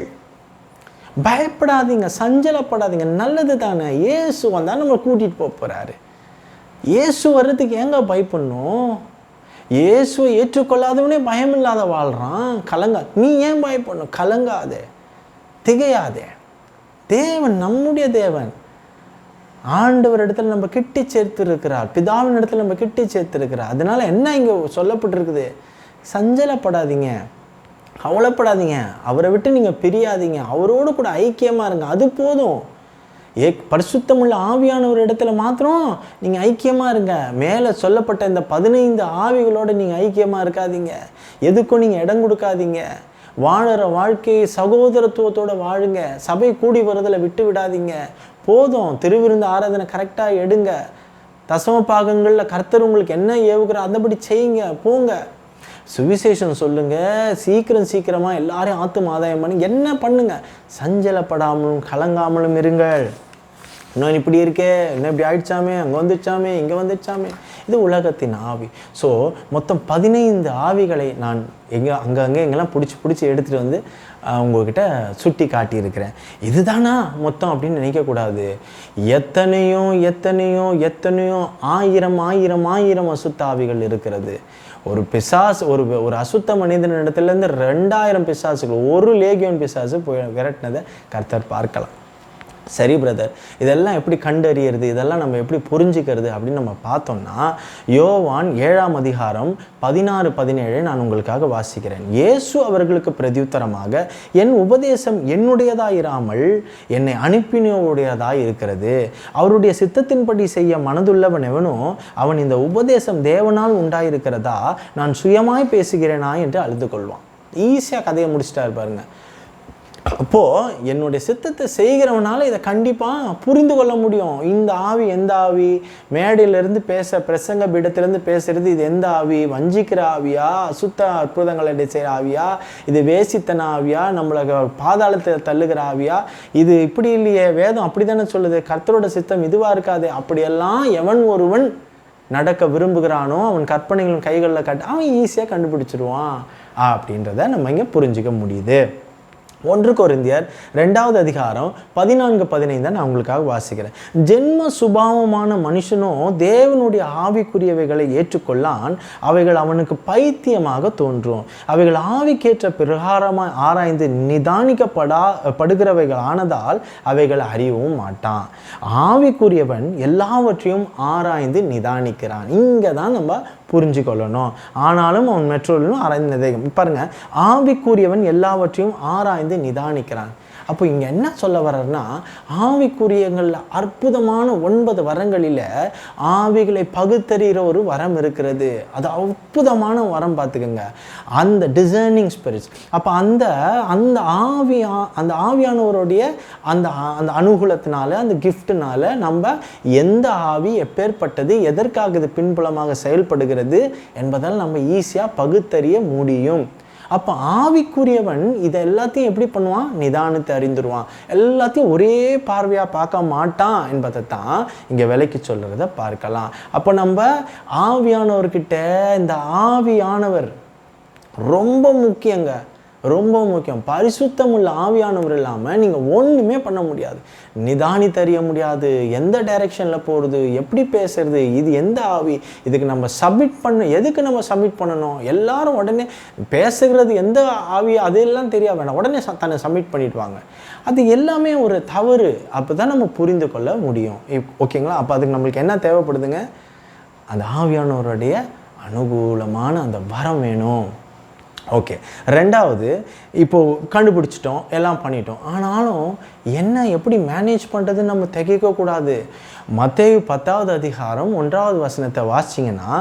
பயப்படாதீங்க, சஞ்சலப்படாதீங்க. நல்லது தானே, இயேசு வந்தால் நம்ம கூட்டிகிட்டு போகிறாரு. இயேசு வர்றதுக்கு ஏங்க பயப்படணும்? இயேசுவை ஏற்றுக்கொள்ளாதவனே பயமில்லாத வாழ்கிறான். நீ ஏன் பயப்படணும்? கலங்காதே, திகையாதே. தேவன் நம்முடைய தேவன். ஆண்டவர் இடத்துல நம்ம கிட்டி சேர்த்திருக்கிறார், பிதாவின் இடத்துல நம்ம கிட்டி சேர்த்திருக்கிறார். அதனால என்ன இங்கே சொல்லப்பட்டிருக்குது? சஞ்சலப்படாதீங்க, கவலைப்படாதீங்க, அவரை விட்டு நீங்கள் பிரியாதீங்க, அவரோடு கூட ஐக்கியமாக இருங்க. அது போதும். பரிசுத்தமுள்ள ஆவியானவர் இடத்துல மாத்திரம் நீங்கள் ஐக்கியமாக இருங்க. மேலே சொல்லப்பட்ட இந்த 15 ஆவிகளோடு நீங்கள் ஐக்கியமாக இருக்காதீங்க. எதுக்கும் நீங்கள் இடம் கொடுக்காதீங்க. வாழற வாழ்க்கையை சகோதரத்துவத்தோடு வாழுங்க. சபை கூடி வருதில் விட்டு விடாதீங்க. போதும், திருவிருந்து ஆராதனை கரெக்டாக எடுங்க. தசம பாகங்களில் கர்த்தர் உங்களுக்கு என்ன ஏவுகிற அந்தபடி செய்யுங்க, போங்க, சுவிசேஷம் சொல்லுங்க, சீக்கிரமாக எல்லாரையும் ஆத்தும ஆதாயம் பண்ணி என்ன பண்ணுங்க, சஞ்சலப்படாமலும் கலங்காமலும் இருங்கள். இன்னும் இப்படி இருக்கே, இன்னும் இப்படி ஆயிடுச்சாமே, அங்கே வந்துடுச்சாமே, இங்கே வந்துடுச்சாமே. இது உலகத்தின் ஆவி. ஸோ மொத்தம் 15 ஆவிகளை நான் அங்கே எங்கெல்லாம் பிடிச்சி எடுத்துகிட்டு வந்து உங்கள்கிட்ட சுட்டி காட்டியிருக்கிறேன். இதுதானா மொத்தம் அப்படின்னு நினைக்கக்கூடாது. எத்தனையோ எத்தனையோ எத்தனையோ ஆயிரம் அசுத்த ஆவிகள் இருக்கிறது. ஒரு பிசாசு, ஒரு அசுத்த மனிதன் இடத்துலேருந்து 2000 பிசாசுகள், ஒரு லேகியோன் பிசாசு போய் விரட்டினதை கர்த்தர் பார்க்கலாம். சரி பிரதர், இதெல்லாம் எப்படி கண்டறியறது, இதெல்லாம் நம்ம எப்படி புரிஞ்சுக்கிறது அப்படின்னு நம்ம பார்த்தோம்னா, யோவான் 7ஆம் அதிகாரம் 16-17 நான் உங்களுக்காக வாசிக்கிறேன். இயேசு அவர்களுக்கு பிரதியுத்தரமாக, என் உபதேசம் என்னுடையதாயிராமல் என்னை அனுப்பினோருடையதாய் இருக்கிறது. அவருடைய சித்தத்தின்படி செய்ய மனதுள்ளவன் எவனோ அவன் இந்த உபதேசம் தேவனால் உண்டாயிருக்கிறதா நான் சுயமாய் பேசுகிறேனா என்று அழுது கொள்வான். ஈஸியாக கதையை முடிச்சிட்டாரு பாருங்க. அப்போது என்னுடைய சித்தத்தை செய்கிறவனால இதை கண்டிப்பாக புரிந்து கொள்ள முடியும். இந்த ஆவி எந்த ஆவி, மேடையிலேருந்து பிரசங்க பீடத்திலேருந்து பேசுகிறது இது எந்த ஆவி, வஞ்சிக்கிற ஆவியா, அசுத்த அற்புதங்களை செய்கிற ஆவியா, இது வேசித்தன ஆவியா, நம்மளை பாதாளத்தை தள்ளுகிற ஆவியா, இது இப்படி இல்லையே, வேதம் அப்படி தானே சொல்லுது, கர்த்தரோட சித்தம் இதுவாக இருக்காது. அப்படியெல்லாம் எவன் ஒருவன் நடக்க விரும்புகிறானோ அவன் கற்பனைகளும் கைகளில் அவன் ஈஸியாக கண்டுபிடிச்சிருவான் அப்படின்றத நம்ம இங்கே புரிஞ்சிக்க முடியுது. 1 கொரிந்தியர் 2ஆவது அதிகாரம் 14-15 நான் உங்களுக்காக வாசிக்கிறேன். ஜென்ம சுபாவமான மனுஷனோ தேவனுடைய ஆவிக்குரியவைகளை ஏற்றுக்கொள்ளான், அவைகள் அவனுக்கு பைத்தியமாக தோன்றும், அவைகள் ஆவிக்கேற்ற பிரகாரமாக ஆராய்ந்து நிதானிக்கப்படுகிறவைகள் ஆனதால் அவைகள் அறியவும் மாட்டான். ஆவிக்குரியவன் எல்லாவற்றையும் ஆராய்ந்து நிதானிக்கிறான். இங்கே தான் நம்ம புரிஞ்சு கொள்ளணும். ஆனாலும் அவன் மற்றவர்களும் ஆராய்ந்து பாருங்க, ஆவிக்குரியவன் எல்லாவற்றையும் ஆராய்ந்து நிதானிக்கிறான். அப்போ இங்கே என்ன சொல்ல வர்றன்னா, ஆவிக்குரியங்களில் அற்புதமான 9 வரங்களில் ஆவிகளை பகுத்தறிகிற ஒரு வரம் இருக்கிறது. அது அற்புதமான வரம், பார்த்துக்கோங்க, அந்த டிசர்னிங் ஸ்பிரிட்ஸ். அப்போ அந்த ஆவியானவருடைய அந்த அனுகூலத்தினால, அந்த கிஃப்ட்னால நம்ம எந்த ஆவி எப்பேற்பட்டது, எதற்காக இது பின்புலமாக செயல்படுகிறது என்பதால் நம்ம ஈஸியாக பகுத்தறிய முடியும். அப்போ ஆவிக்குரியவன் இதை எல்லாத்தையும் எப்படி பண்ணுவான், நிதானித்து அறிந்துருவான். எல்லாத்தையும் ஒரே பார்வையாக பார்க்க மாட்டான் என்பதை தான் இங்கே விலைக்கு சொல்கிறத பார்க்கலாம். அப்போ நம்ம ஆவியானவர்கிட்ட, இந்த ஆவியானவர் ரொம்ப முக்கியங்க, ரொம்ப முக்கியம். பரிசுத்தம் உள்ள ஆவியானவர் இல்லாமல் நீங்கள் ஒன்றுமே பண்ண முடியாது, நிதானித்தறிய முடியாது. எந்த டைரெக்ஷனில் போகிறது, எப்படி பேசுறது, இது எந்த ஆவி, இதுக்கு நம்ம எதுக்கு நம்ம சப்மிட் பண்ணணும். எல்லாரும் உடனே பேசுகிறது எந்த ஆவி அதெல்லாம் தெரிய வேண்டாம், உடனே தன்னை சப்மிட் பண்ணிடுவாங்க. அது எல்லாமே ஒரு தவறு. அப்போ தான் நம்ம புரிந்து கொள்ள முடியும். ஓகேங்களா? அப்போ அதுக்கு நம்மளுக்கு என்ன தேவைப்படுதுங்க, அந்த ஆவியானவருடைய அனுகூலமான அந்த வரம் வேணும். ஓகே, 2வது, இப்போது கண்டுபிடிச்சிட்டோம், எல்லாம் பண்ணிட்டோம். ஆனாலும் என்ன எப்படி மேனேஜ் பண்ணுறதுன்னு நம்ம திகைக்கக்கூடாது. மத்தேயு 10ஆவது அதிகாரம் 1ஆவது வசனத்தை வாசிச்சிங்கன்னா,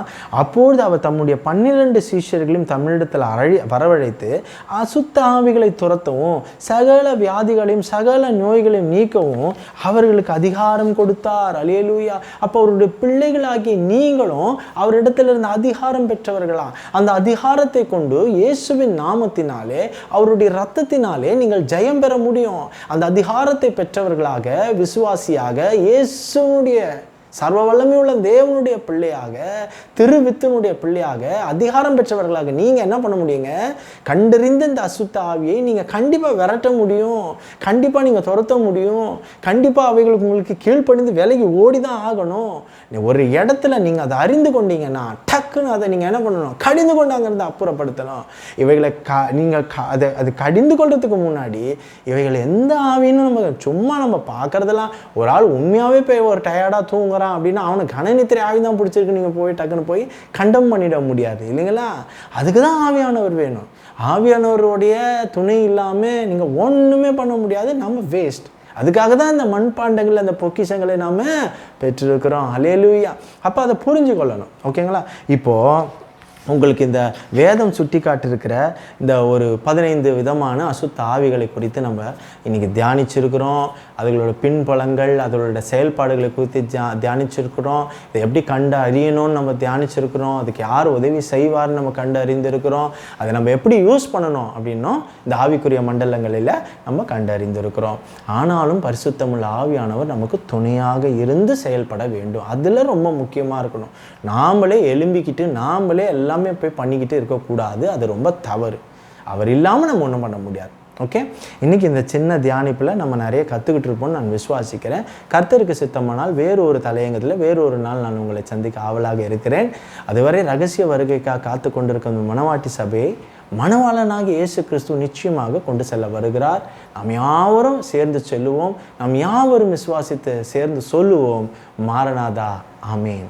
அப்பொழுது அவர் தம்முடைய 12 சீஷர்களையும் தமிழிடத்தில் வரவழைத்து அசுத்த ஆவிகளை துரத்தவும் சகல வியாதிகளையும் சகல நோய்களையும் நீக்கவும் அவர்களுக்கு அதிகாரம் கொடுத்தார். அல்லேலூயா. அப்போ அவருடைய பிள்ளைகளாகிய நீங்களும் அவரிடத்தில் இருந்த அதிகாரம் பெற்றவர்களா? அந்த அதிகாரத்தை கொண்டு இயேசுவின் நாமத்தினாலே, அவருடைய இரத்தத்தினாலே நீங்கள் ஜெயம் பெற முடியும். அந்த அதிகாரத்தை பெற்றவர்களாக, விசுவாசியாக, இயேசுனுடைய சர்வ வல்லமையுள்ள தேவனுடைய பிள்ளையாக, திருவித்தனுடைய பிள்ளையாக, அதிகாரம் பெற்றவர்களாக நீங்கள் என்ன பண்ண முடியுங்க, கண்டறிந்த இந்த அசுத்த ஆவியை நீங்கள் கண்டிப்பாக விரட்ட முடியும், கண்டிப்பாக நீங்கள் துரத்த முடியும், கண்டிப்பாக அவைகளுக்கு உங்களுக்கு கீழ்ப்படிந்து விலகி ஓடி தான் ஆகணும். ஒரு இடத்துல நீங்கள் அதை அறிந்து கொண்டீங்கன்னா டக்குன்னு அதை நீங்கள் என்ன பண்ணணும், கடிந்து கொண்டாங்கிறத அப்புறப்படுத்தணும். இவைகளை நீங்கள் அது கடிந்து கொள்றதுக்கு முன்னாடி இவைகள் எந்த ஆவின்னு நம்ம பார்க்குறதெல்லாம், ஒரு ஆள் உண்மையாகவே போய் ஒரு டயர்டாக தூங்குறான் அப்படின்னா அவனுக்கு கனநித்திரை ஆவி தான் பிடிச்சிருக்கு, நீங்கள் போய் டக்குன்னு போய் கண்டம் பண்ணிட முடியாது இல்லைங்களா? அதுக்கு தான் ஆவியானவர் வேணும். ஆவியானவருடைய துணை இல்லாமல் நீங்கள் ஒன்றுமே பண்ண முடியாது. நம்ம வேஸ்ட். அதுக்காக தான் இந்த மண்பாண்டங்கள், அந்த பொக்கிஷங்களை நாம் பெற்றிருக்கிறோம். அல்லேலூயா. அப்போ அதை புரிஞ்சு கொள்ளணும். ஓகேங்களா? இப்போது உங்களுக்கு இந்த வேதம் சுட்டி காட்டிருக்கிற இந்த ஒரு 15 விதமான அசுத்த ஆவிகளை குறித்து நம்ம இன்றைக்கி தியானிச்சிருக்கிறோம். அதுகளோட பின்பலங்கள், அதோட செயல்பாடுகளை குறித்து தியானிச்சிருக்கிறோம். இதை எப்படி கண்டு அறியணும்னு நம்ம தியானிச்சிருக்கிறோம். அதுக்கு யார் உதவி செய்வார்னு நம்ம கண்டு அறிந்திருக்கிறோம். அதை நம்ம எப்படி யூஸ் பண்ணணும் அப்படின்னும் இந்த ஆவிக்குரிய மண்டலங்களில் நம்ம கண்டு அறிந்திருக்கிறோம். ஆனாலும் பரிசுத்தமுள்ள ஆவியானவர் நமக்கு துணையாக இருந்து செயல்பட வேண்டும். அதில் ரொம்ப முக்கியமாக இருக்கணும். நாமளே எழும்பிக்கிட்டு நாமளே எல்லாமே போய் பண்ணிக்கிட்டு இருக்கக்கூடாது. அது ரொம்ப தவறு. அவர் இல்லாமல் நம்ம ஒன்றும் பண்ண முடியாது. ஓகே, இன்றைக்கி இந்த சின்ன தியானிப்பில் நம்ம நிறைய கற்றுக்கிட்டு இருப்போம்னு நான் விசுவாசிக்கிறேன். கர்த்தருக்கு சித்தமானால் வேறு ஒரு தலையங்கத்தில் வேறு ஒரு நாள் நான் உங்களை சந்திக்க ஆவலாக இருக்கிறேன். அதுவரை ரகசிய வருகைக்காக காத்து கொண்டிருக்கும் மணவாட்டி சபையை மணவாளனாகி இயேசு கிறிஸ்து நிச்சயமாக கொண்டு செல்ல வருகிறார். நாம் யாவரும் சேர்ந்து செல்லுவோம். நாம் யாவரும் விசுவாசித்து சேர்ந்து சொல்லுவோம், மாரநாதா, ஆமேன்.